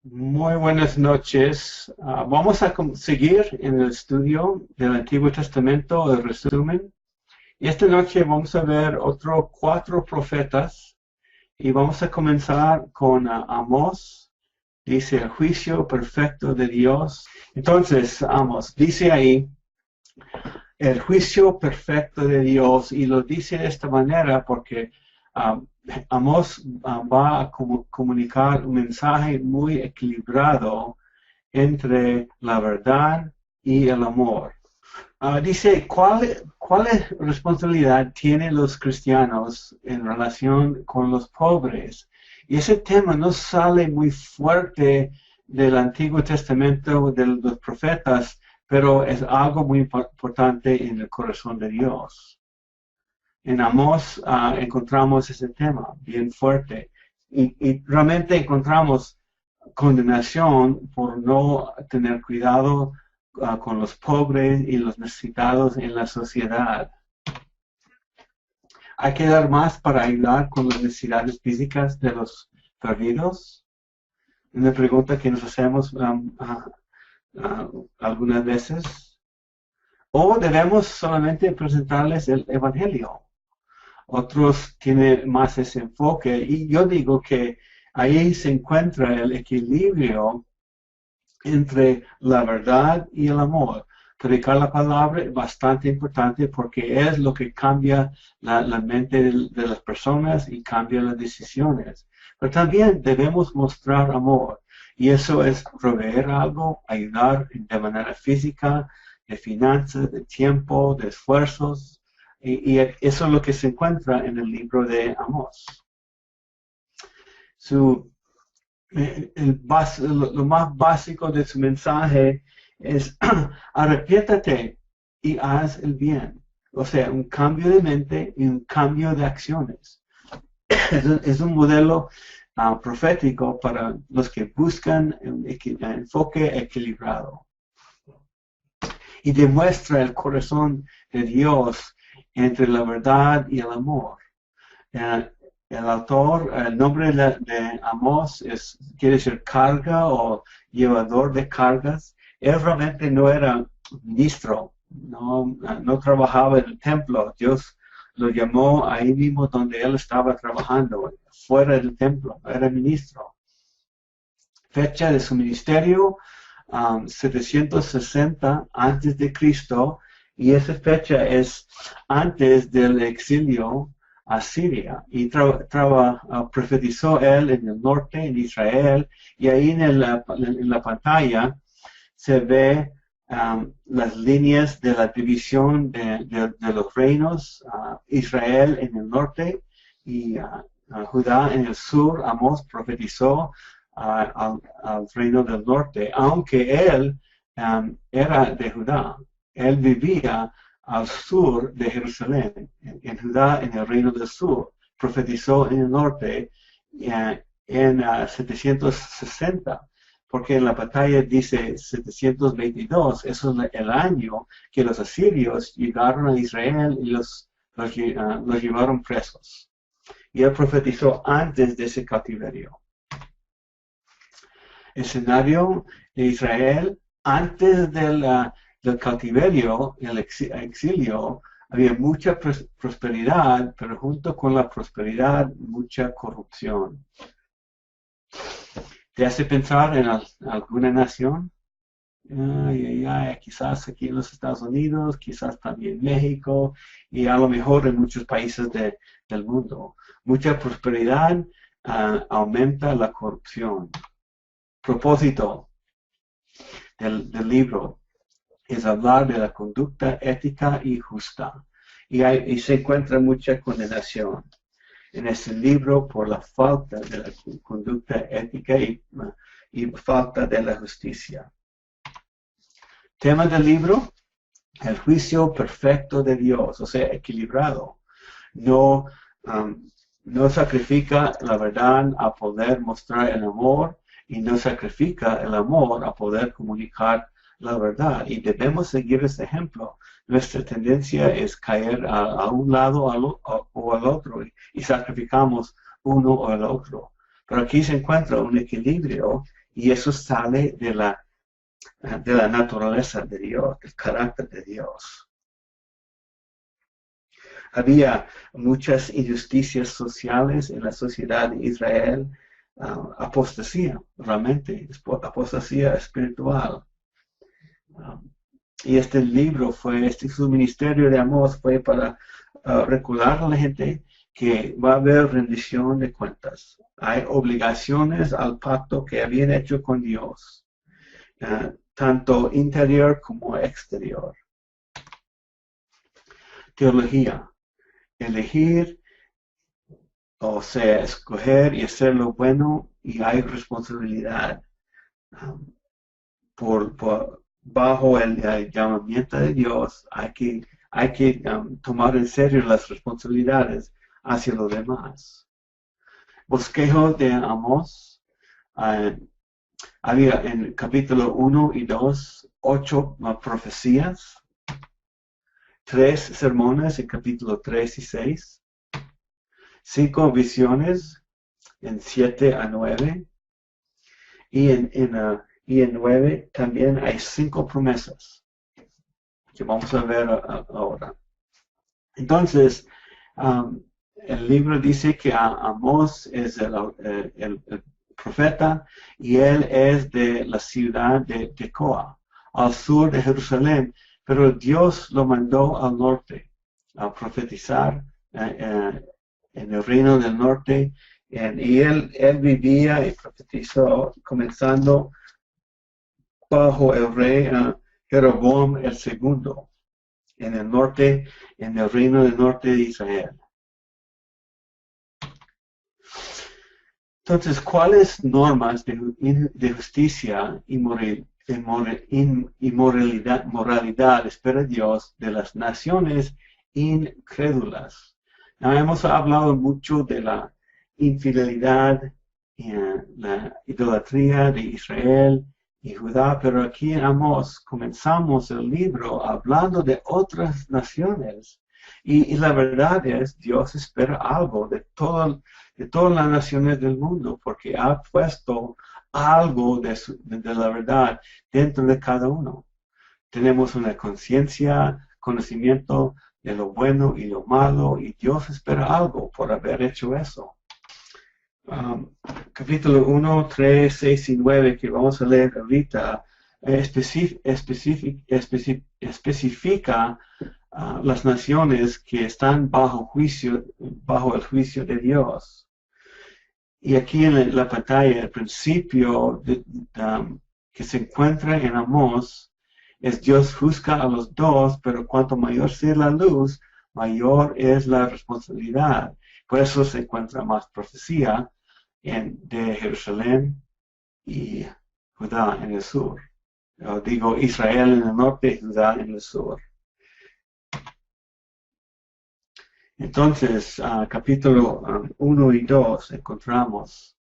Muy buenas noches. Vamos a seguir en el estudio del Antiguo Testamento, el resumen. Y esta noche vamos a ver otros cuatro profetas y vamos a comenzar con Amós. Dice el juicio perfecto de Dios. Entonces, Amós, dice ahí el juicio perfecto de Dios y lo dice de esta manera porque um, Amós va a comunicar un mensaje muy equilibrado entre la verdad y el amor. Dice, ¿cuál responsabilidad tienen los cristianos en relación con los pobres? Y ese tema no sale muy fuerte del Antiguo Testamento de los profetas, pero es algo muy importante en el corazón de Dios. En Amós encontramos ese tema bien fuerte y realmente encontramos condenación por no tener cuidado con los pobres y los necesitados en la sociedad. Hay que dar más para ayudar con las necesidades físicas de los perdidos. Una pregunta que nos hacemos algunas veces. O debemos solamente presentarles el Evangelio. Otros tienen más ese enfoque y yo digo que ahí se encuentra el equilibrio entre la verdad y el amor. Predicar la palabra es bastante importante porque es lo que cambia la mente de las personas y cambia las decisiones. Pero también debemos mostrar amor y eso es proveer algo, ayudar de manera física, de finanzas, de tiempo, de esfuerzos y eso es lo que se encuentra en el libro de Amós. Lo más básico de su mensaje es arrepiéntate y haz el bien. O sea, un cambio de mente y un cambio de acciones. Es un modelo profético para los que buscan un enfoque equilibrado. Y demuestra el corazón de Dios entre la verdad y el amor. El autor, el nombre de Amós quiere decir carga o llevador de cargas. Él realmente no era ministro, no trabajaba en el templo. Dios lo llamó ahí mismo donde él estaba trabajando, fuera del templo, era ministro. Fecha de su ministerio, 760 antes de Cristo, y esa fecha es antes del exilio a Siria y profetizó él en el norte, en Israel, y ahí en la pantalla se ve las líneas de la división de los reinos, Israel en el norte y Judá en el sur. Amós profetizó al reino del norte, aunque él era de Judá, él vivía al sur de Jerusalén, en Judá, en el reino del sur. Profetizó en el norte en 760, porque en la batalla dice 722, eso es el año que los asirios llegaron a Israel y los llevaron presos. Y él profetizó antes de ese cautiverio. Escenario de Israel antes del cautiverio, el exilio, había mucha prosperidad, pero junto con la prosperidad, mucha corrupción. ¿Te hace pensar en alguna nación? Quizás aquí en los Estados Unidos, quizás también México, y a lo mejor en muchos países del mundo. Mucha prosperidad aumenta la corrupción. Propósito del libro es hablar de la conducta ética y justa. Y se encuentra mucha condenación en este libro por la falta de la conducta ética y falta de la justicia. Tema del libro, el juicio perfecto de Dios, o sea, equilibrado. No sacrifica la verdad a poder mostrar el amor y no sacrifica el amor a poder comunicar la verdad. Y debemos seguir ese ejemplo. Nuestra tendencia es caer a un lado o al otro y sacrificamos uno o el otro. Pero aquí se encuentra un equilibrio Y eso sale de la naturaleza de Dios, del carácter de Dios. Había muchas injusticias sociales en la sociedad de Israel, apostasía, realmente, apostasía espiritual. Y este libro su ministerio de Amós fue para recordar a la gente que va a haber rendición de cuentas. Hay obligaciones al pacto que habían hecho con Dios, tanto interior como exterior. Teología. Elegir, o sea, escoger y hacer lo bueno, y hay responsabilidad bajo el llamamiento de Dios. Hay que tomar en serio las responsabilidades hacia los demás. Bosquejo de Amós. Había en capítulo 1 y 2 8 profecías, 3 sermones en capítulo 3 y 6, 5 visiones en 7 a 9, y en 9 también hay 5 promesas que vamos a ver ahora. Entonces, el libro dice que Amós es el profeta, y él es de la ciudad de Tecoa, al sur de Jerusalén, pero Dios lo mandó al norte a profetizar en el reino del norte, y él vivía y profetizó comenzando bajo el rey Jeroboam el segundo, en el norte, en el reino del norte de Israel. Entonces, ¿cuáles normas de justicia y moralidad espera Dios de las naciones incrédulas? Hemos hablado mucho de la infidelidad y la idolatría de Israel y Judá, pero aquí en Amós comenzamos el libro hablando de otras naciones. Y la verdad es, Dios espera algo de todas las naciones del mundo, porque ha puesto algo de la verdad dentro de cada uno. Tenemos una conciencia, conocimiento de lo bueno y lo malo, y Dios espera algo por haber hecho eso. Capítulo 1, 3, 6 y 9, que vamos a leer ahorita, especifica las naciones que están bajo el juicio de Dios. Y aquí en la pantalla, el principio que se encuentra en Amós es: Dios juzga a los dos, pero cuanto mayor sea la luz, mayor es la responsabilidad. Por eso se encuentra más profecía de Jerusalén y Judá en el sur. Digo, Israel en el norte y Judá en el sur. Entonces, capítulo 1 y 2 encontramos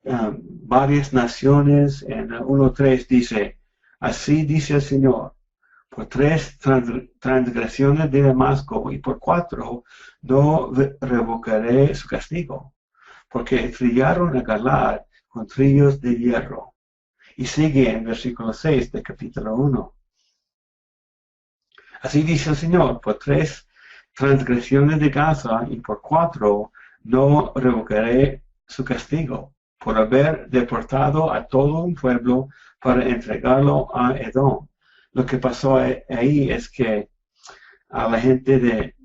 varias naciones. En 1.3 dice: así dice el Señor, por 3 transgresiones de Damasco y por 4 no revocaré su castigo, porque trillaron a Galaad con trillos de hierro. Y sigue en versículo 6 del capítulo 1. Así dice el Señor, por 3 transgresiones de Gaza y por 4 no revocaré su castigo, por haber deportado a todo un pueblo para entregarlo a Edom. Lo que pasó ahí es que a la gente de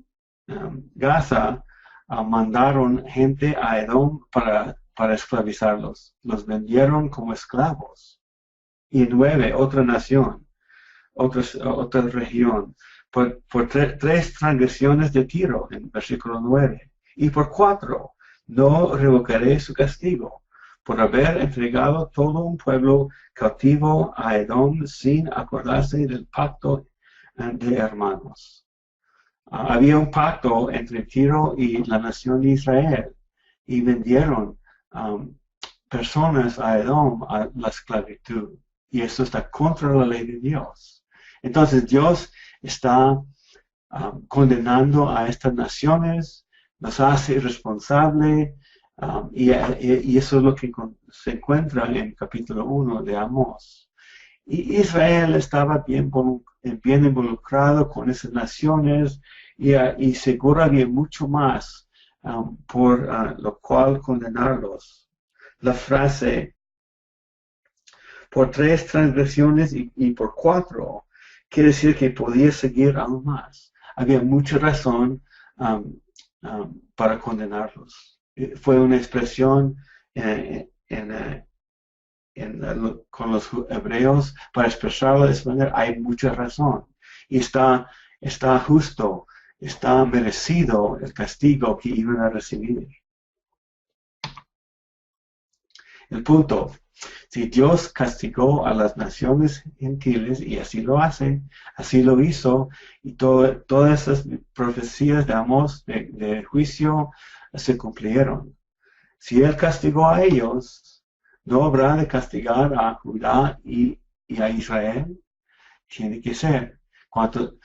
Gaza mandaron gente a Edom para esclavizarlos. Los vendieron como esclavos. Y 9, otra nación, otra región, por 3 transgresiones de Tiro, en versículo 9. Y por 4, no revocaré su castigo, por haber entregado todo un pueblo cautivo a Edom sin acordarse del pacto de hermanos. Había un pacto entre Tiro y la nación de Israel, y vendieron personas a Edom a la esclavitud. Y eso está contra la ley de Dios. Entonces Dios está condenando a estas naciones, nos hace responsable Y eso es lo que se encuentra en el capítulo 1 de Amós. Y Israel estaba bien involucrado con esas naciones y seguro había mucho más por lo cual condenarlos. La frase por 3 transgresiones y por 4 quiere decir que podía seguir aún más. Había mucha razón para condenarlos. Fue una expresión con los hebreos para expresarlo de esa manera. Hay mucha razón y está justo, está merecido el castigo que iban a recibir. El punto: si Dios castigó a las naciones gentiles, y así lo hace, así lo hizo, y todas esas profecías de Amós de juicio se cumplieron. Si Él castigó a ellos, ¿no habrá de castigar a Judá y a Israel? Tiene que ser. Cuanto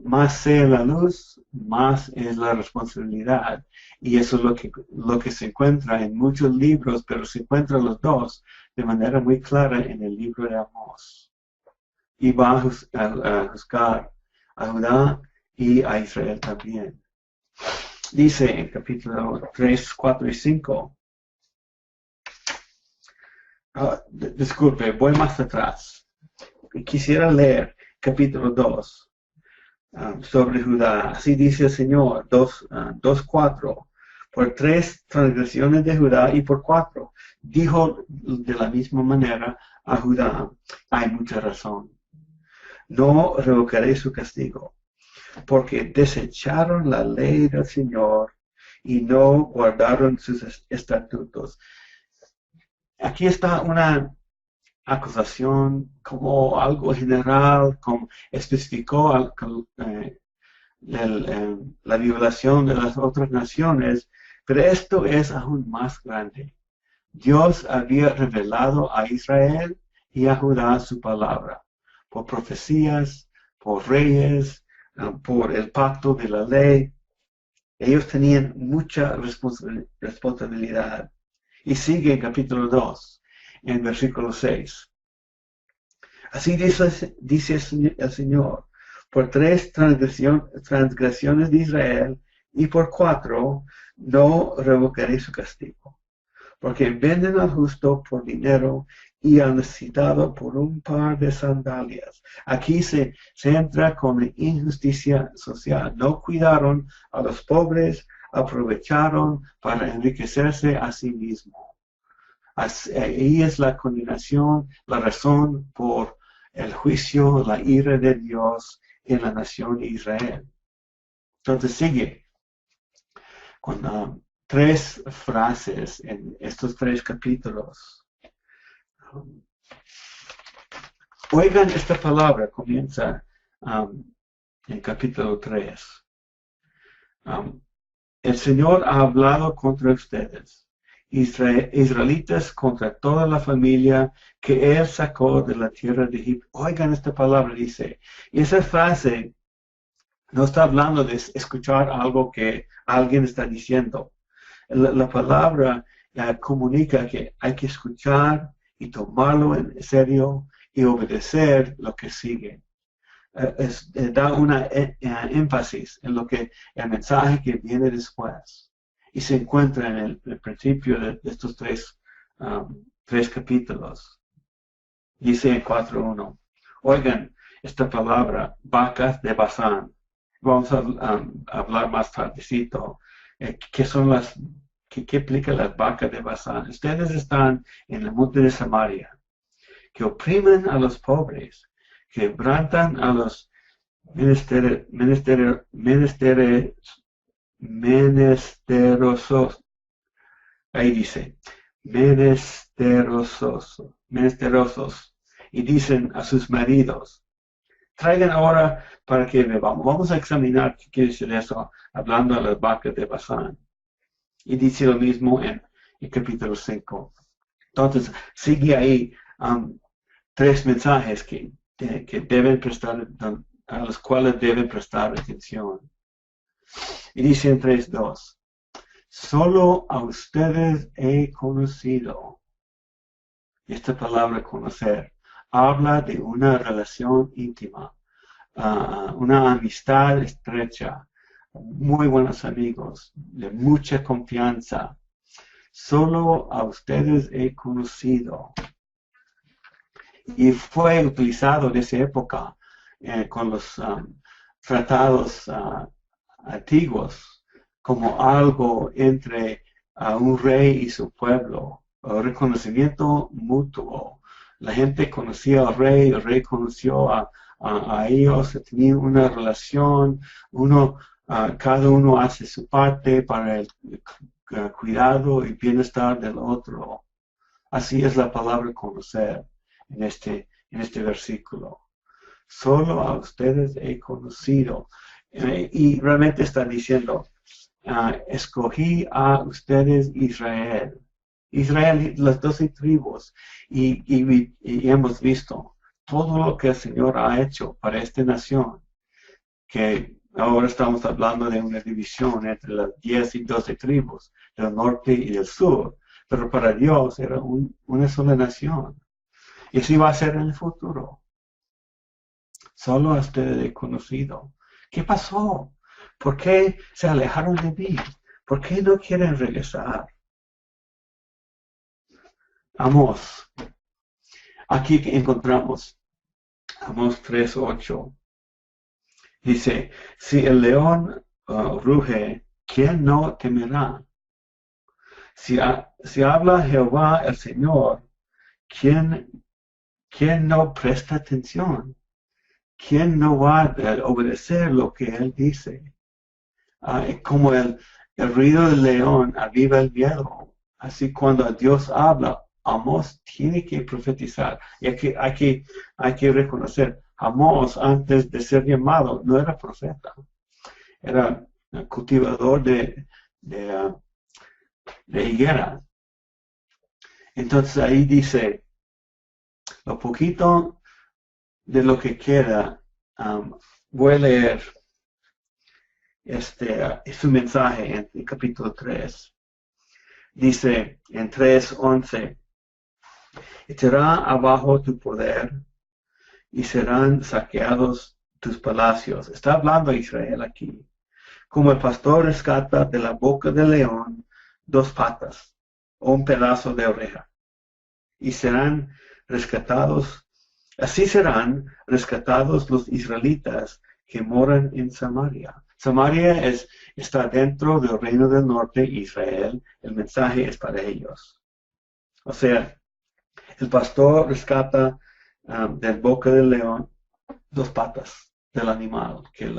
más sea la luz, más es la responsabilidad. Y eso es lo que se encuentra en muchos libros, pero se encuentran los dos de manera muy clara en el libro de Amós. Y va a juzgar a Judá y a Israel también. Dice en capítulo 3, 4 y 5. Disculpe, voy más atrás. Quisiera leer capítulo 2 sobre Judá. Así dice el Señor, 2:4. Por 3 transgresiones de Judá y por 4. Dijo de la misma manera a Judá: hay mucha razón. No revocaré su castigo, porque desecharon la ley del Señor y no guardaron sus estatutos. Aquí está una acusación como algo general, como especificó la violación de las otras naciones, pero esto es aún más grande. Dios había revelado a Israel y a Judá su palabra, por profecías, por reyes, por el pacto de la ley. Ellos tenían mucha responsabilidad. Y sigue en capítulo 2, en versículo 6. Así dice el Señor: por 3 transgresiones de Israel y por 4 no revocaré su castigo, porque venden al justo por dinero y al necesitado por un par de sandalias. Aquí se entra con la injusticia social. No cuidaron a los pobres, aprovecharon para enriquecerse a sí mismos. Ahí es la condenación, la razón por el juicio, la ira de Dios en la nación de Israel. Entonces sigue con 3 frases en estos 3 capítulos. Oigan esta palabra, comienza en capítulo 3. El Señor ha hablado contra ustedes, israelitas, contra toda la familia que Él sacó de la tierra de Egipto. Oigan esta palabra, dice. Y esa frase no está hablando de escuchar algo que alguien está diciendo. La palabra comunica que hay que escuchar y tomarlo en serio y obedecer lo que sigue. Da una énfasis en el mensaje que viene después. Y se encuentra en el principio de estos 3 capítulos. Dice en 4:1. Oigan esta palabra, vacas de Basán. Vamos a hablar más tardecito. ¿Qué implica las vacas de Basán? Ustedes están en el monte de Samaria, que oprimen a los pobres, que quebrantan a los menesterosos. Ahí dice, menesterosos. Y dicen a sus maridos: traigan ahora para que bebamos. Vamos a examinar qué quiere decir eso, hablando a las vacas de Basán. Y dice lo mismo en el capítulo 5. Entonces, sigue ahí 3 mensajes que deben prestar, a los cuales deben prestar atención. Y dice en 3:2. Solo a ustedes he conocido. Esta palabra conocer habla de una relación íntima, una amistad estrecha, muy buenos amigos, de mucha confianza. Solo a ustedes he conocido. Y fue utilizado en esa época con los tratados antiguos como algo entre un rey y su pueblo, reconocimiento mutuo. La gente conocía al rey, el rey conoció a ellos, tenían una relación, cada uno hace su parte para el cuidado y bienestar del otro. Así es la palabra conocer en este versículo. Solo a ustedes he conocido. Y realmente está diciendo, escogí a ustedes Israel. Israel, las 12 tribus. Y hemos visto todo lo que el Señor ha hecho para esta nación. Que ahora estamos hablando de una división entre las 10 y 12 tribus, del norte y del sur. Pero para Dios era una sola nación. Y así va a ser en el futuro. Solo a ustedes he conocido. ¿Qué pasó? ¿Por qué se alejaron de mí? ¿Por qué no quieren regresar? Amós. Aquí encontramos Amós 3:8. Dice, si el león ruge, ¿quién no temerá? Si habla Jehová el Señor, ¿quién no presta atención? ¿Quién no va a obedecer lo que Él dice? Como el ruido del león aviva el miedo. Así cuando Dios habla, Amós tiene que profetizar. Y hay que reconocer, Amós antes de ser llamado no era profeta. Era cultivador de higuera. Entonces ahí dice, lo poquito de lo que queda, voy a leer su mensaje en el capítulo 3. Dice en 3:11, echará abajo tu poder y serán saqueados tus palacios. Está hablando Israel aquí. Como el pastor rescata de la boca del león 2 patas o un pedazo de oreja. Y serán rescatados, así serán rescatados los israelitas que moran en Samaria. Samaria está dentro del reino del norte, Israel. El mensaje es para ellos. O sea, el pastor rescata de boca del león 2 patas del animal que el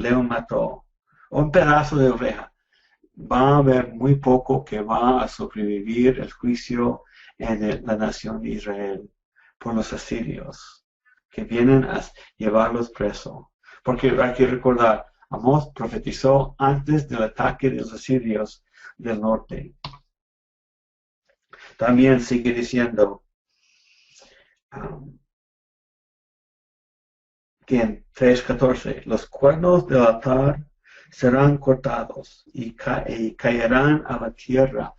león mató, o un pedazo de oreja. Va a haber muy poco que va a sobrevivir el juicio en la nación de Israel por los asirios que vienen a llevarlos presos. Porque hay que recordar, Amós profetizó antes del ataque de los asirios del norte. También sigue diciendo que en 3:14, los cuernos del altar serán cortados y caerán a la tierra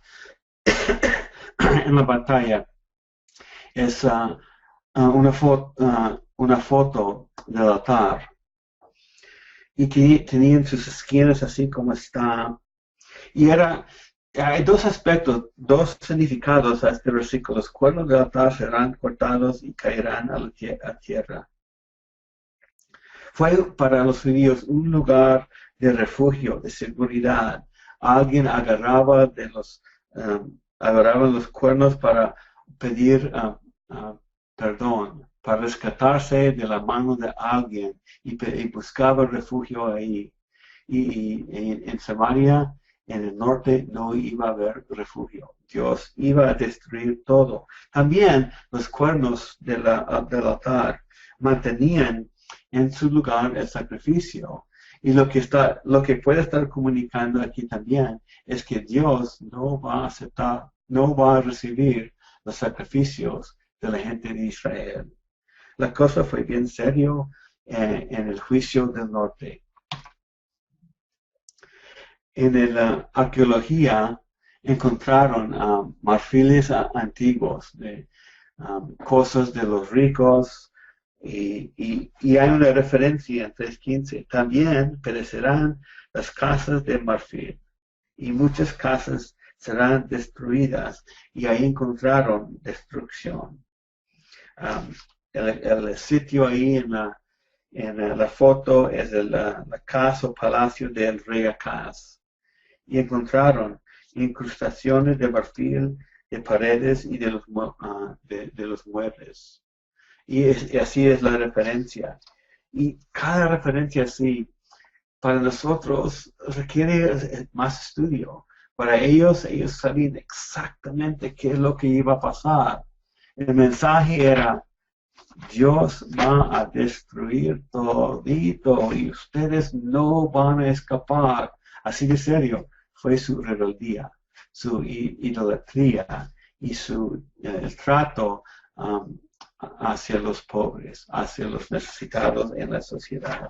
en la batalla. Es una foto del altar. Y tenían sus esquinas así como está. Y hay 2 aspectos, 2 significados a este versículo. Los cuernos del altar serán cortados y caerán a la tierra. Fue para los judíos un lugar de refugio, de seguridad. Alguien agarraba los cuernos para pedir perdón, para rescatarse de la mano de alguien y buscaba refugio ahí. Y en Samaria, en el norte, no iba a haber refugio. Dios iba a destruir todo. También los cuernos del altar mantenían en su lugar el sacrificio. Y lo que puede estar comunicando aquí también es que Dios no va a aceptar, no va a recibir los sacrificios de la gente de Israel. La cosa fue bien serio en el juicio del norte. en la arqueología encontraron marfiles antiguos, de cosas de los ricos, y hay una referencia en 3:15. También perecerán las casas de marfil, y muchas casas serán destruidas, y ahí encontraron destrucción. El sitio ahí en la foto es la casa o palacio del rey Acaz, y encontraron incrustaciones de marfil de paredes y de los muebles. Y así es la referencia. Y cada referencia así, para nosotros, requiere más estudio. Para ellos sabían exactamente qué es lo que iba a pasar. El mensaje era: Dios va a destruir todito y ustedes no van a escapar. Así de serio fue su rebeldía, su idolatría y el trato hacia los pobres, hacia los necesitados en la sociedad.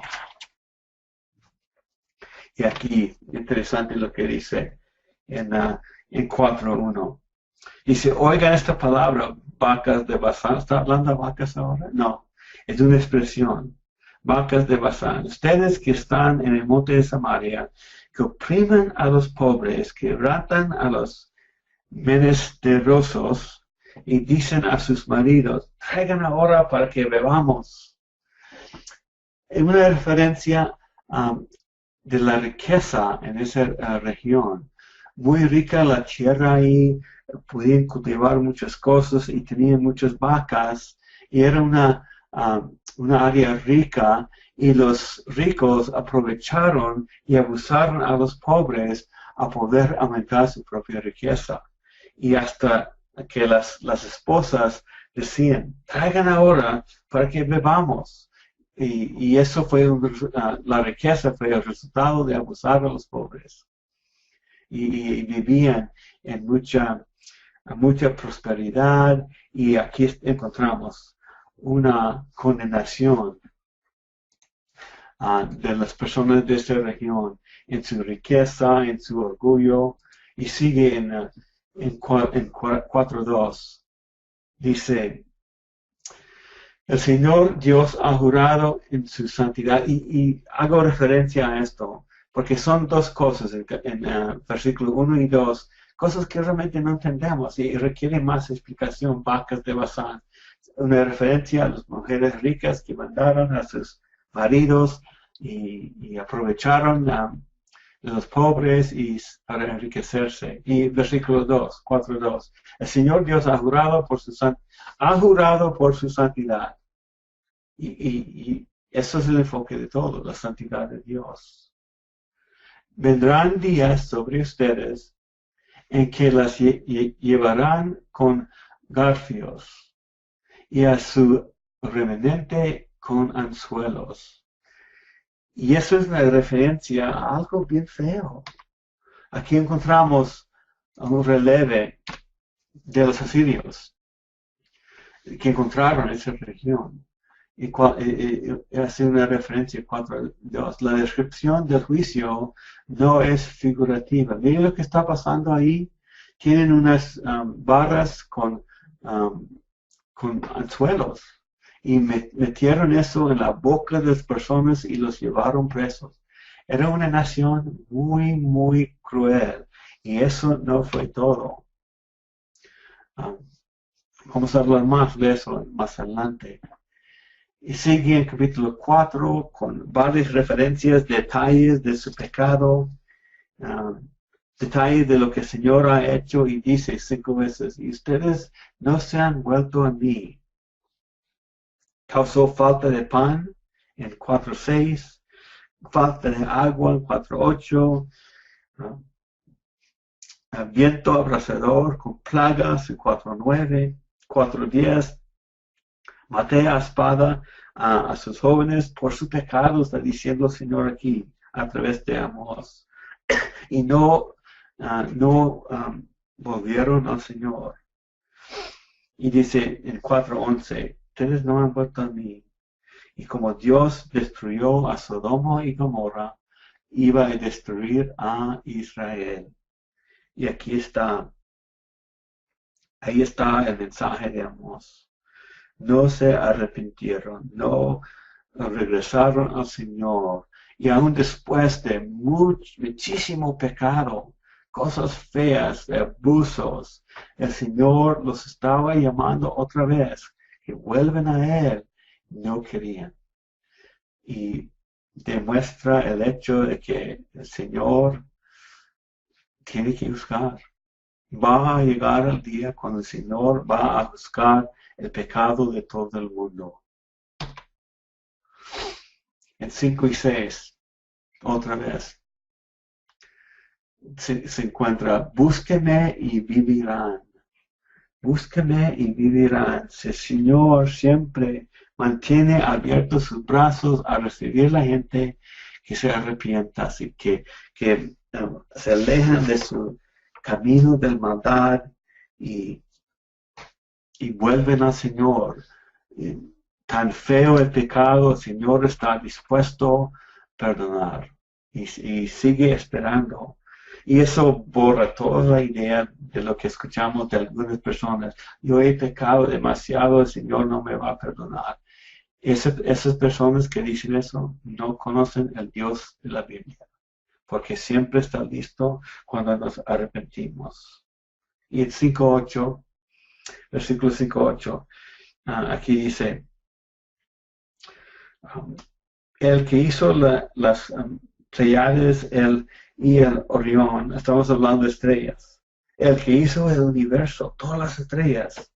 Y aquí, interesante lo que dice en 4:1. Dice: oigan esta palabra, vacas de Basán. ¿Está hablando de vacas ahora? No, es una expresión. Vacas de Basán. Ustedes que están en el monte de Samaria, que oprimen a los pobres, que quebrantan a los menesterosos y dicen a sus maridos: traigan ahora para que bebamos. Es una referencia de la riqueza en esa región. Muy rica la tierra ahí, podían cultivar muchas cosas y tenían muchas vacas, y era una área rica, y los ricos aprovecharon y abusaron a los pobres a poder aumentar su propia riqueza. Y hasta que las esposas decían: traigan ahora para que bebamos. Y eso fue la riqueza fue el resultado de abusar a los pobres. Y vivían en mucha prosperidad, y aquí encontramos una condenación de las personas de esta región en su riqueza, en su orgullo. Y sigue en 4:2. Dice: el Señor Dios ha jurado en su santidad. Y hago referencia a esto porque son dos cosas en versículo 1 y 2, cosas que realmente no entendemos y requieren más explicación. Vacas de Basán, una referencia a las mujeres ricas que mandaron a sus maridos y aprovecharon a los pobres para enriquecerse. Y versículo 2, 4:2, el Señor Dios ha jurado por su santidad. Y eso es el enfoque de todo, la santidad de Dios. Vendrán días sobre ustedes en que las llevarán con garfios, y a su remanente con anzuelos. Y eso es una referencia a algo bien feo. Aquí encontramos un relieve de los asirios que encontraron esa región. Y hace una referencia 4:2. La descripción del juicio no es figurativa. Miren lo que está pasando ahí. Tienen unas barras con anzuelos, y metieron eso en la boca de las personas y los llevaron presos. Era una nación muy, muy cruel, y eso no fue todo. Vamos a hablar más de eso más adelante. Y sigue en capítulo 4 con varias referencias, detalles de su pecado, detalles de lo que el Señor ha hecho, y dice 5 veces: y ustedes no se han vuelto a mí. Causó falta de pan en 4:6, falta de agua en 4:8, viento abrasador con plagas en 4:9, 4:10. Maté a espada a sus jóvenes por su pecado, está diciendo el Señor aquí a través de Amós. Y no volvieron al Señor. Y dice en 4:11: ustedes no han vuelto a mí. Y como Dios destruyó a Sodoma y Gomorra, iba a destruir a Israel. Y aquí está, ahí está el mensaje de Amós. No se arrepintieron, no regresaron al Señor. Y aún después de muchísimo pecado, cosas feas, abusos, el Señor los estaba llamando otra vez, que vuelven a Él. No querían. Y demuestra el hecho de que el Señor tiene que juzgar. Va a llegar el día cuando el Señor va a juzgar el pecado de todo el mundo. En 5 y 6, otra vez, se encuentra, búsqueme y vivirán. Búsqueme y vivirán. Si el Señor siempre mantiene abiertos sus brazos a recibir la gente que se arrepienta, así que se alejan de su camino de maldad y vuelven al Señor. Tan feo el pecado, el Señor está dispuesto a perdonar y sigue esperando. Y eso borra toda la idea de lo que escuchamos de algunas personas. Yo he pecado demasiado, el Señor no me va a perdonar. Esas personas que dicen eso no conocen el Dios de la Biblia, porque siempre está listo cuando nos arrepentimos. Y en 5.8, versículo 5.8, aquí dice, el que hizo las Pleiades y el Orión, estamos hablando de estrellas, el que hizo el universo, todas las estrellas,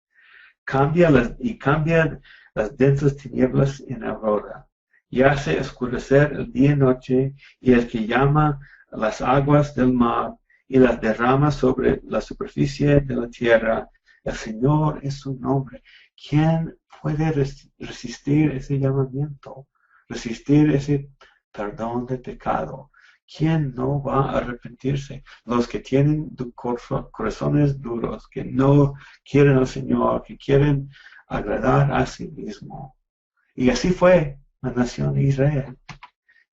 cambia las densas tinieblas en aurora, y hace oscurecer el día y noche, y el que llama las aguas del mar y las derrama sobre la superficie de la tierra, el Señor es su nombre. ¿Quién puede resistir ese llamamiento? Resistir ese perdón de pecado. ¿Quién no va a arrepentirse? Los que tienen corazones duros, que no quieren al Señor, que quieren agradar a sí mismo. Y así fue la nación de Israel.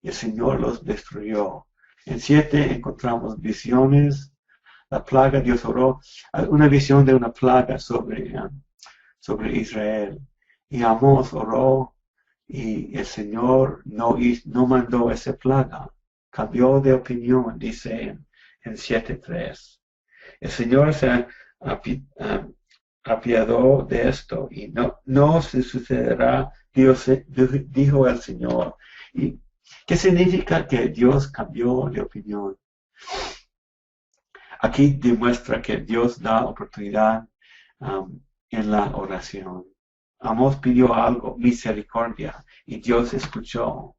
Y el Señor los destruyó. En 7 encontramos visiones. La plaga, Dios oró, una visión de una plaga sobre Israel. Y Amós oró y el Señor no mandó esa plaga. Cambió de opinión, dice en 7.3. El Señor se apiadó de esto y no se sucederá, dijo el Señor. ¿Y qué significa que Dios cambió de opinión? Aquí demuestra que Dios da oportunidad en la oración. Amós pidió algo, misericordia, y Dios escuchó.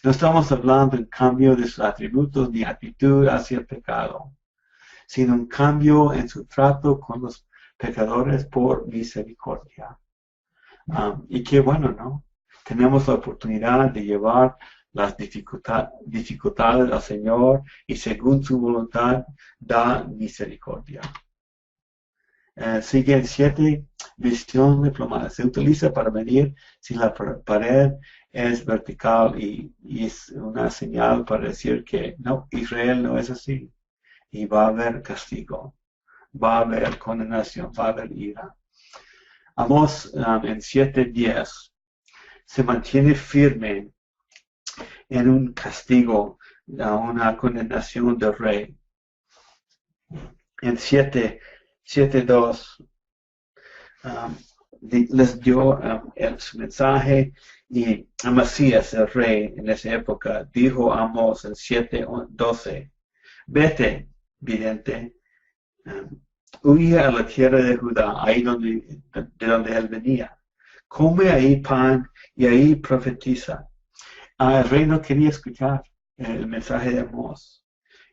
No estamos hablando en cambio de sus atributos ni actitud hacia el pecado, sino un cambio en su trato con los pecadores por misericordia. Y qué bueno, ¿no? Tenemos la oportunidad de llevar las dificultades al Señor y según su voluntad da misericordia. Sigue el 7, visión de plomada. Se utiliza para medir si la pared es vertical y es una señal para decir que no, Israel no es así. Y va a haber castigo, va a haber condenación, va a haber ira. Amós en 7:10 se mantiene firme en un castigo, una condenación del rey. En 7:2 les dio su mensaje y Amasías, el rey en esa época, dijo a Amós en 7:12, vete, vidente, huye a la tierra de Judá, ahí de donde él venía. Come ahí pan y ahí profetiza. El rey no quería escuchar el mensaje de Amós.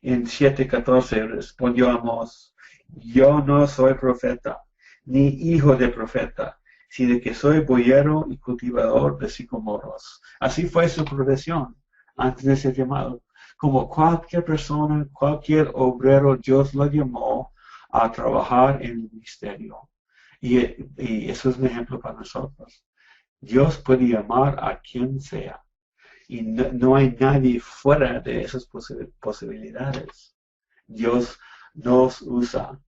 En 7:14 respondió Amós, yo no soy profeta, ni hijo de profeta, sino que soy boyero y cultivador de sicomoros. Así fue su profesión antes de ser llamado. Como cualquier persona, cualquier obrero, Dios lo llamó a trabajar en el ministerio. Y eso es un ejemplo para nosotros. Dios puede llamar a quien sea. y no hay nadie fuera de esas posibilidades. Dios nos usa.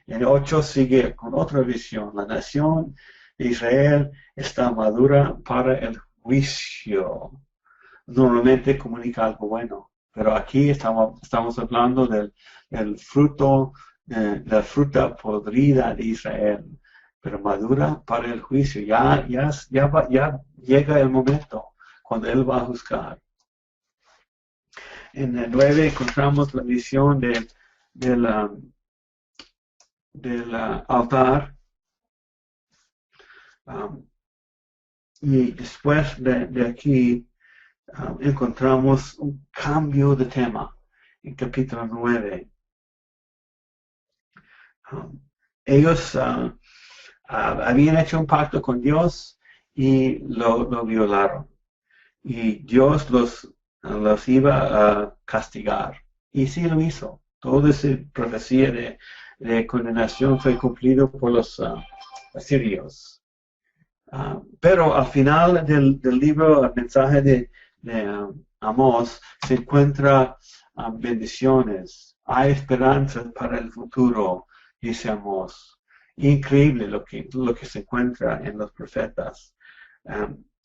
En 8 sigue con otra visión. La nación de Israel está madura para el juicio. Normalmente comunica algo bueno, pero aquí estamos hablando del fruto, la fruta podrida de Israel, pero madura para el juicio. Ya llega el momento cuando Él va a juzgar. En el 9 encontramos la visión del altar. Y después de aquí encontramos un cambio de tema en capítulo 9. Ellos habían hecho un pacto con Dios y lo violaron. Y Dios los iba a castigar. Y sí lo hizo. Toda esa profecía de condenación fue cumplido por los asirios. Pero al final del libro, el mensaje de Amós, se encuentra bendiciones. Hay esperanza para el futuro, dice Amós. Increíble lo que se encuentra en los profetas.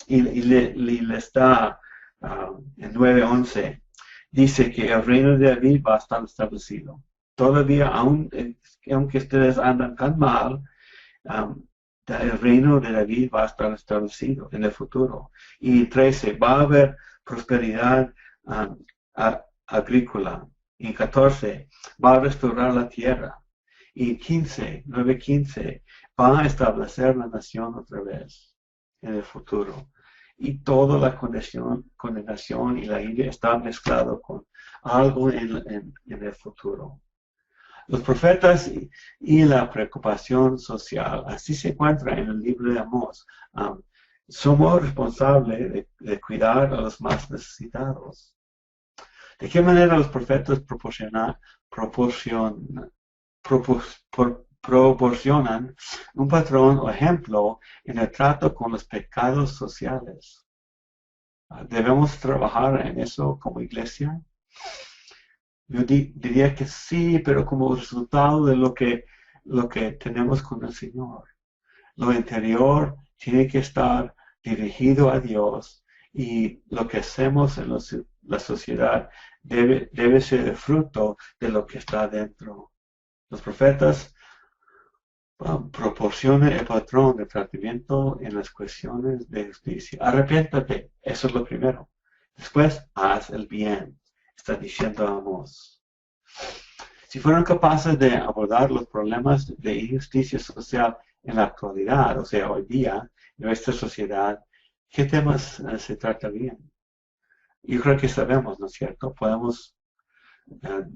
Y le está en 9:11. Dice que el reino de David va a estar establecido. Todavía, aunque ustedes andan tan mal, el reino de David va a estar establecido en el futuro. Y 13, va a haber prosperidad agrícola. Y 14, va a restaurar la tierra. Y 9:15, va a establecer la nación otra vez en el futuro. Y toda la condenación y la ira está mezclado con algo en el futuro. Los profetas y la preocupación social, así se encuentra en el libro de Amós. Somos responsables de cuidar a los más necesitados. ¿De qué manera los profetas proporcionan un patrón o ejemplo en el trato con los pecados sociales? ¿Debemos trabajar en eso como iglesia? Yo diría que sí, pero como resultado de lo que tenemos con el Señor. Lo interior tiene que estar dirigido a Dios y lo que hacemos en la sociedad debe ser el fruto de lo que está dentro. Los profetas proporcionan el patrón de tratamiento en las cuestiones de justicia. Arrepiéntate, eso es lo primero. Después, haz el bien. Está diciendo Amós. Si fueron capaces de abordar los problemas de injusticia social en la actualidad, o sea, hoy día, en nuestra sociedad, ¿qué temas se tratarían? Yo creo que sabemos, ¿no es cierto? Podemos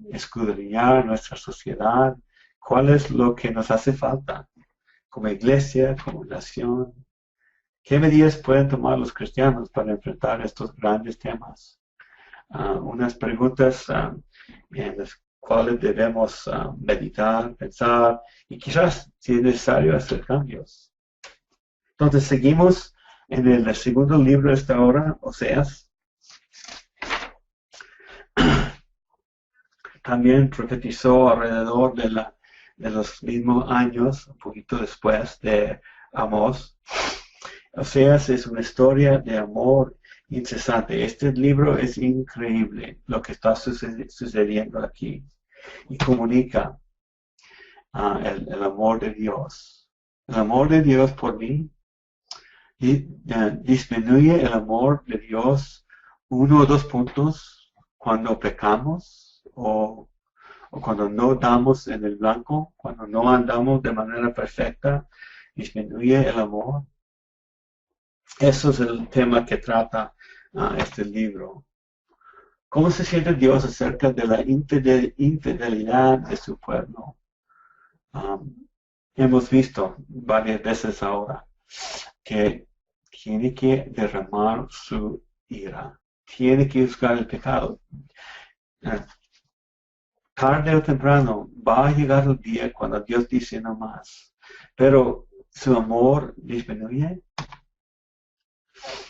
escudriñar nuestra sociedad, cuál es lo que nos hace falta como iglesia, como nación. ¿Qué medidas pueden tomar los cristianos para enfrentar estos grandes temas? Unas preguntas en las cuales debemos meditar, pensar y quizás, si es necesario, hacer cambios. Entonces, seguimos en el segundo libro de esta hora, Oseas. También profetizó alrededor de los mismos años, un poquito después de Amós. Oseas es una historia de amor incesante. Este libro es increíble lo que está sucediendo aquí y comunica el amor de Dios. El amor de Dios por mí disminuye el amor de Dios 1 o 2 puntos cuando pecamos o cuando no damos en el blanco, cuando no andamos de manera perfecta, disminuye el amor. Eso es el tema que trata este libro. ¿Cómo se siente Dios acerca de la infidelidad de su pueblo? Hemos visto varias veces ahora que tiene que derramar su ira, tiene que juzgar el pecado. Tarde o temprano va a llegar el día cuando Dios dice no más, pero su amor disminuye.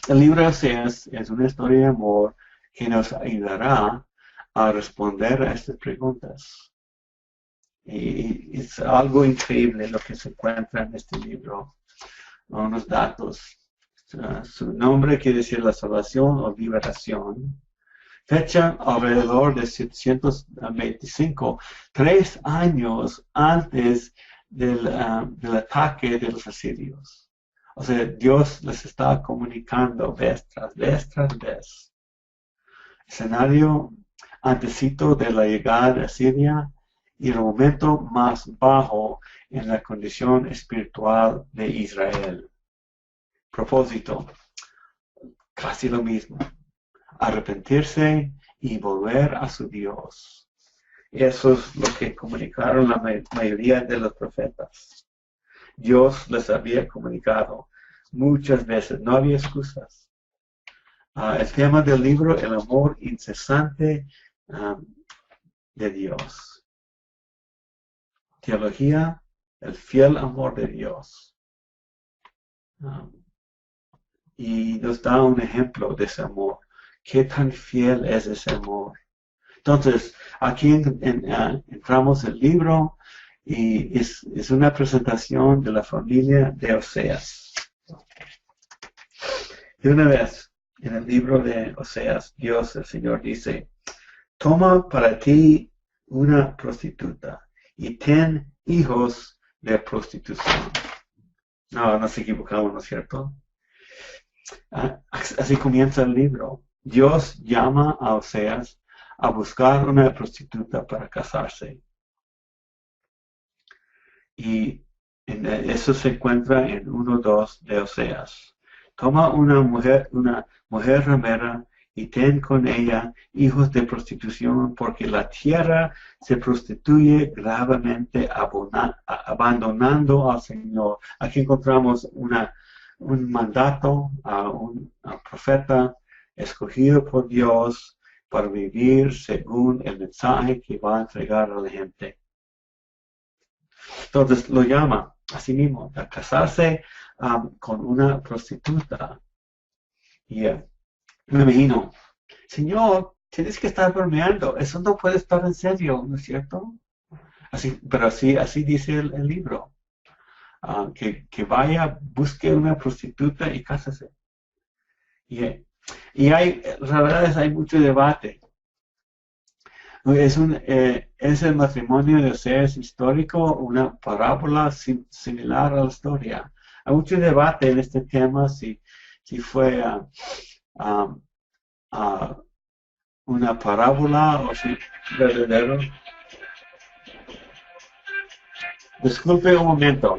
El libro de Oseas es una historia de amor que nos ayudará a responder a estas preguntas. Y es algo increíble lo que se encuentra en este libro. Unos datos. Su nombre quiere decir la salvación o liberación. Fecha alrededor de 725, 3 años antes del ataque de los asirios. O sea, Dios les está comunicando vez tras vez tras vez. Escenario antecito de la llegada de Asiria y el momento más bajo en la condición espiritual de Israel. Propósito, casi lo mismo. Arrepentirse y volver a su Dios. Eso es lo que comunicaron la mayoría de los profetas. Dios les había comunicado muchas veces, no había excusas. El tema del libro, el amor incesante de Dios. Teología, el fiel amor de Dios. Y nos da un ejemplo de ese amor. ¿Qué tan fiel es ese amor? Entonces, aquí entramos el libro y es una presentación de la familia de Oseas. Y una vez, en el libro de Oseas, Dios, el Señor, dice, toma para ti una prostituta y ten hijos de prostitución. No, nos equivocamos, ¿no es cierto? Así comienza el libro. Dios llama a Oseas a buscar una prostituta para casarse. Y eso se encuentra en 1:2 de Oseas. Toma una mujer ramera y ten con ella hijos de prostitución, porque la tierra se prostituye gravemente abandonando al Señor. Aquí encontramos un mandato a un profeta escogido por Dios para vivir según el mensaje que va a entregar a la gente. Entonces lo llama a sí mismo a casarse con una prostituta. Y me imagino, Señor, tienes que estar bromeando, eso no puede estar en serio, ¿no es cierto? Pero así dice el libro. Que vaya, busque una prostituta y cásese. Y la verdad es hay mucho debate. ¿Es el matrimonio de Oseas histórico una parábola similar a la historia? Hay mucho debate en este tema si fue una parábola o si verdadero. Disculpe un momento.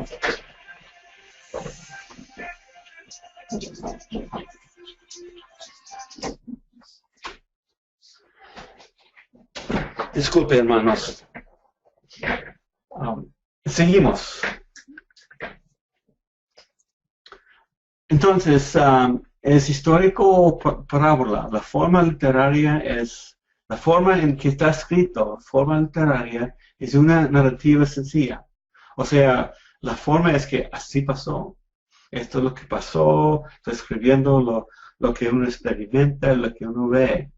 Disculpe, hermanos. Seguimos. Entonces, ¿es histórico o parábola? La forma literaria es, la forma en que está escrito, forma literaria, es una narrativa sencilla. O sea, la forma es que así pasó. Esto es lo que pasó, está escribiendo lo que uno experimenta, lo que uno ve.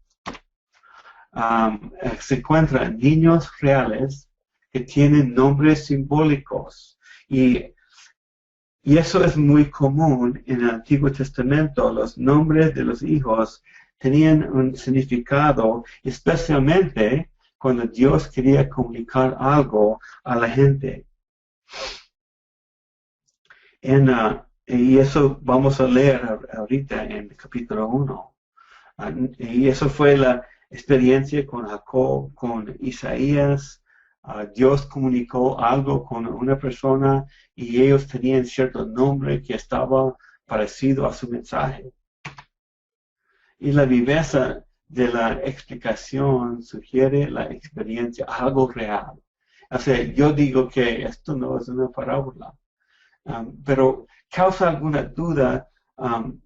Se encuentran niños reales que tienen nombres simbólicos y eso es muy común en el Antiguo Testamento. Los nombres de los hijos tenían un significado, especialmente cuando Dios quería comunicar algo a la gente. Y eso vamos a leer ahorita en el capítulo 1. Y eso fue la experiencia con Jacob, con Isaías. Dios comunicó algo con una persona y ellos tenían cierto nombre que estaba parecido a su mensaje. Y la viveza de la explicación sugiere la experiencia, algo real. O sea, yo digo que esto no es una parábola, pero causa alguna duda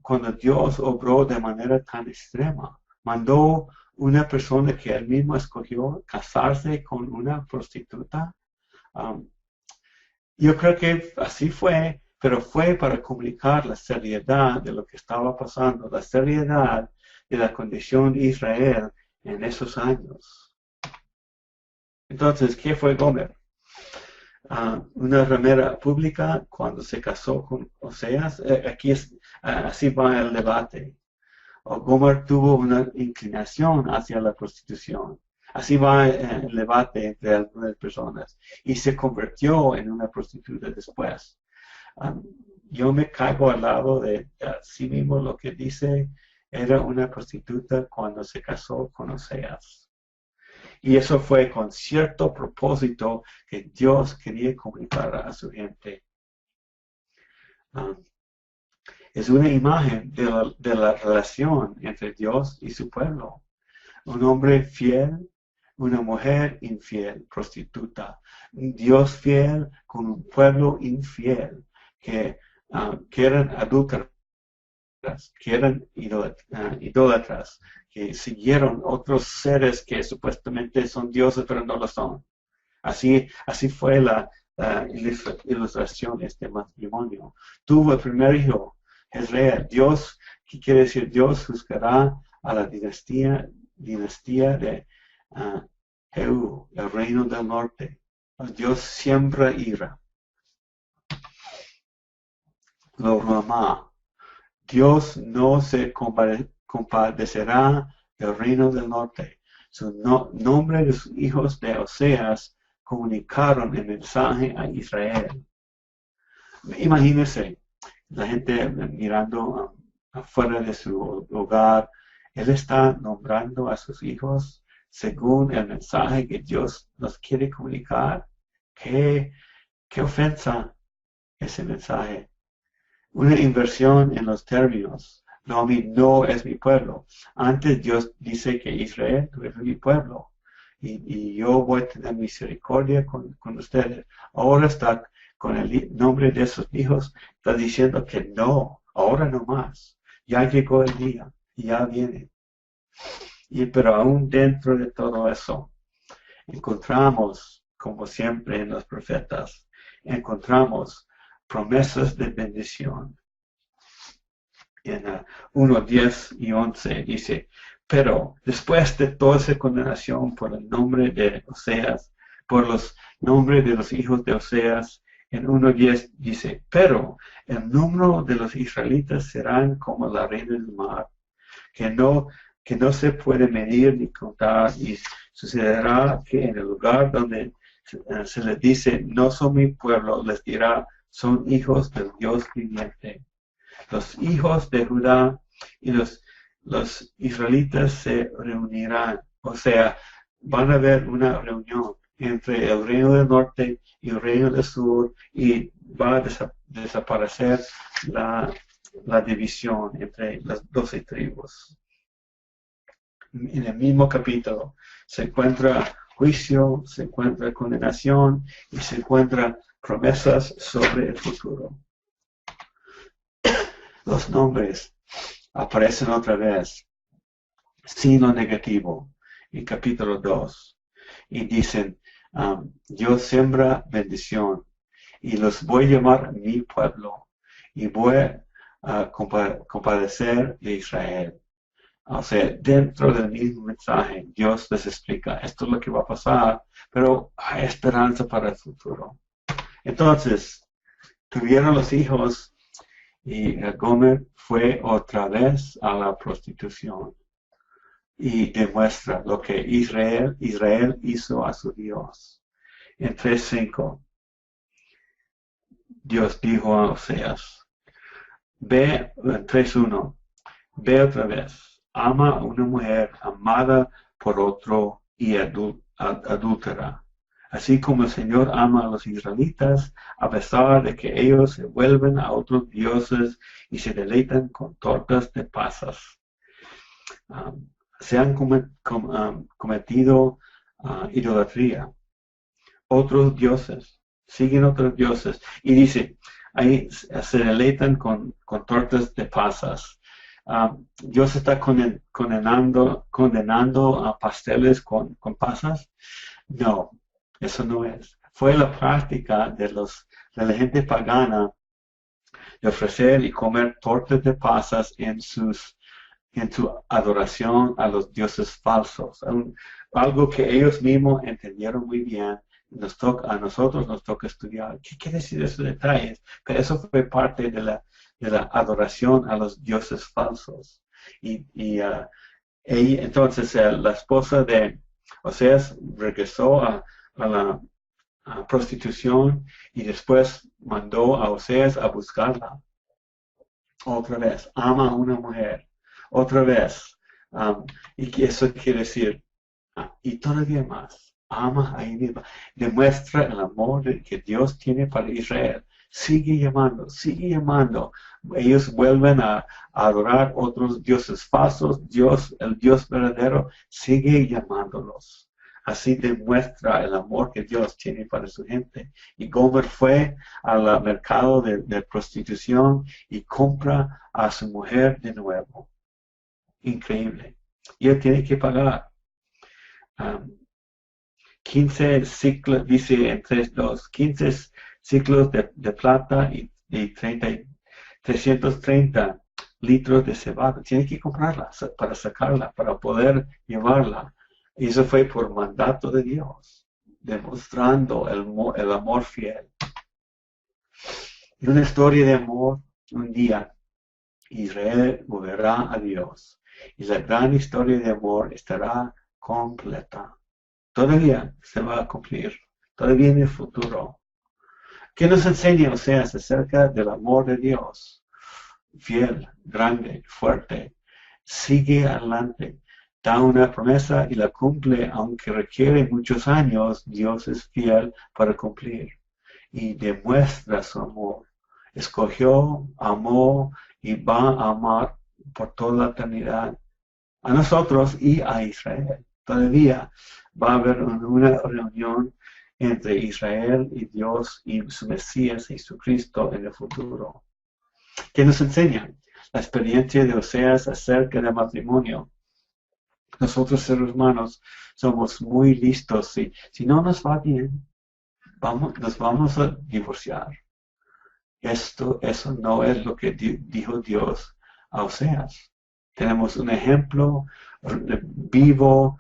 cuando Dios obró de manera tan extrema. Mandó una persona que él mismo escogió casarse con una prostituta. Yo creo que así fue pero fue para comunicar la seriedad de lo que estaba pasando, la seriedad de la condición de Israel en esos años. Entonces, ¿qué fue Gomer? Una ramera pública cuando se casó con Oseas. Así va el debate. O Gomer tuvo una inclinación hacia la prostitución. Así va el debate entre algunas personas. Y se convirtió en una prostituta después. Yo me caigo al lado de sí mismo lo que dice, era una prostituta cuando se casó con Oseas. Y eso fue con cierto propósito que Dios quería comunicar a su gente. Es una imagen de la relación entre Dios y su pueblo. Un hombre fiel, una mujer infiel, prostituta. Un Dios fiel con un pueblo infiel que eran adúlteros, que eran idólatras, que siguieron otros seres que supuestamente son dioses, pero no lo son. Así fue la ilustración de este matrimonio. Tuvo el primer hijo, Jezreel. Dios, ¿qué quiere decir? Dios juzgará a la dinastía de Jehú, el reino del norte. Dios siembra ira. Lo Ramá. Dios no se compadecerá del reino del norte. Su nombre de los hijos de Oseas comunicaron el mensaje a Israel. Imagínense, la gente mirando afuera de su hogar, él está nombrando a sus hijos según el mensaje que Dios nos quiere comunicar. ¿Qué ofensa ese mensaje? Una inversión en los términos. No es mi pueblo. Antes Dios dice que Israel es mi pueblo. Y yo voy a tener misericordia con ustedes. Ahora está con el nombre de esos hijos, está diciendo que no, ahora no más. Ya llegó el día, y ya viene. Pero aún dentro de todo eso, encontramos, como siempre en los profetas, encontramos promesas de bendición. En 1, 10 y 11 dice, pero después de toda esa condenación por el nombre de Oseas, por los nombres de los hijos de Oseas, en 1:10 dice, pero el número de los israelitas serán como la arena del mar, que no se puede medir ni contar, y sucederá que en el lugar donde se les dice, no son mi pueblo, les dirá, son hijos del Dios viviente. Los hijos de Judá y los israelitas se reunirán, o sea, van a haber una reunión entre el reino del norte y el reino del sur, y va a desaparecer la división entre las 12 tribus. En el mismo capítulo se encuentra juicio, se encuentra condenación y se encuentran promesas sobre el futuro. Los nombres aparecen otra vez, sin lo negativo, en capítulo 2. Y dicen, yo siembra bendición y los voy a llamar mi pueblo y voy a compadecer de Israel. O sea, dentro del mismo mensaje, Dios les explica, esto es lo que va a pasar, pero hay esperanza para el futuro. Entonces, tuvieron los hijos y Gomer fue otra vez a la prostitución y demuestra lo que Israel hizo a su Dios. En 3:5, Dios dijo a Oseas, ve, en 3:1, ve otra vez, ama a una mujer amada por otro y adúltera. Así como el Señor ama a los israelitas, a pesar de que ellos se vuelven a otros dioses y se deleitan con tortas de pasas. Se han cometido idolatría. Otros dioses, siguen otros dioses. Y dice, ahí se deleitan con tortas de pasas. Dios está condenando a pasteles con pasas. No. Eso no es. Fue la práctica de la gente pagana de ofrecer y comer tortas de pasas en su adoración a los dioses falsos. Algo que ellos mismos entendieron muy bien. A nosotros nos toca estudiar qué quiere decir esos detalles, pero eso fue parte de la adoración a los dioses falsos. Entonces la esposa de Oseas regresó a la prostitución y después mandó a Oseas a buscarla. Otra vez, ama a una mujer. Otra vez. Y eso quiere decir, y todavía más, ama a ella misma. Demuestra el amor que Dios tiene para Israel. Sigue llamando, sigue llamando. Ellos vuelven a adorar otros dioses falsos. El Dios verdadero sigue llamándolos. Así demuestra el amor que Dios tiene para su gente. Y Gomer fue al mercado de prostitución y compra a su mujer de nuevo. Increíble. Y él tiene que pagar. 15 ciclos, dice en 3.2, 15 ciclos de plata y 330 litros de cebada. Tiene que comprarla para sacarla, para poder llevarla. Y eso fue por mandato de Dios, demostrando el amor fiel. En una historia de amor, un día Israel volverá a Dios y la gran historia de amor estará completa. Todavía se va a cumplir, todavía en el futuro. ¿Qué nos enseña Oseas acerca del amor de Dios? Fiel, grande, fuerte, sigue adelante, da una promesa y la cumple, aunque requiere muchos años. Dios es fiel para cumplir y demuestra su amor. Escogió, amó y va a amar por toda la eternidad a nosotros y a Israel. Todavía va a haber una reunión entre Israel y Dios y su Mesías Jesucristo en el futuro. ¿Qué nos enseña? La experiencia de Oseas acerca del matrimonio. Nosotros, seres humanos, somos muy listos. Si no nos va bien, nos vamos a divorciar. Eso no es lo que dijo Dios a Oseas. Tenemos un ejemplo vivo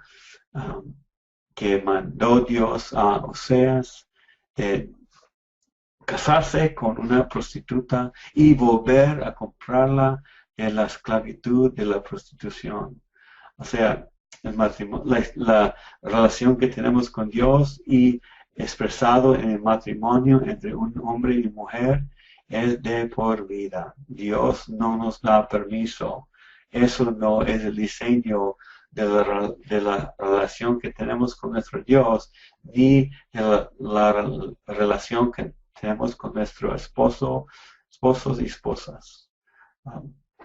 que mandó Dios a Oseas de casarse con una prostituta y volver a comprarla de la esclavitud de la prostitución. O sea, el matrimonio, la relación que tenemos con Dios y expresado en el matrimonio entre un hombre y mujer es de por vida. Dios no nos da permiso. Eso no es el diseño de la relación que tenemos con nuestro Dios, ni de la relación que tenemos con nuestro esposos y esposas.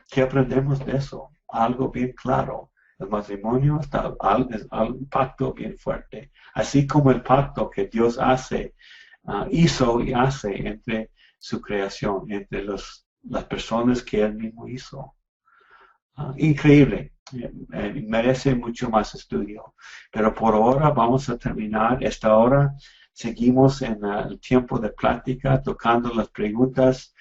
¿Qué aprendemos de eso? Algo bien claro. El matrimonio es un pacto bien fuerte. Así como el pacto que Dios hizo y hace entre su creación, entre las personas que Él mismo hizo. Increíble. Merece mucho más estudio. Pero por ahora vamos a terminar esta hora. Seguimos en el tiempo de plática, tocando las preguntas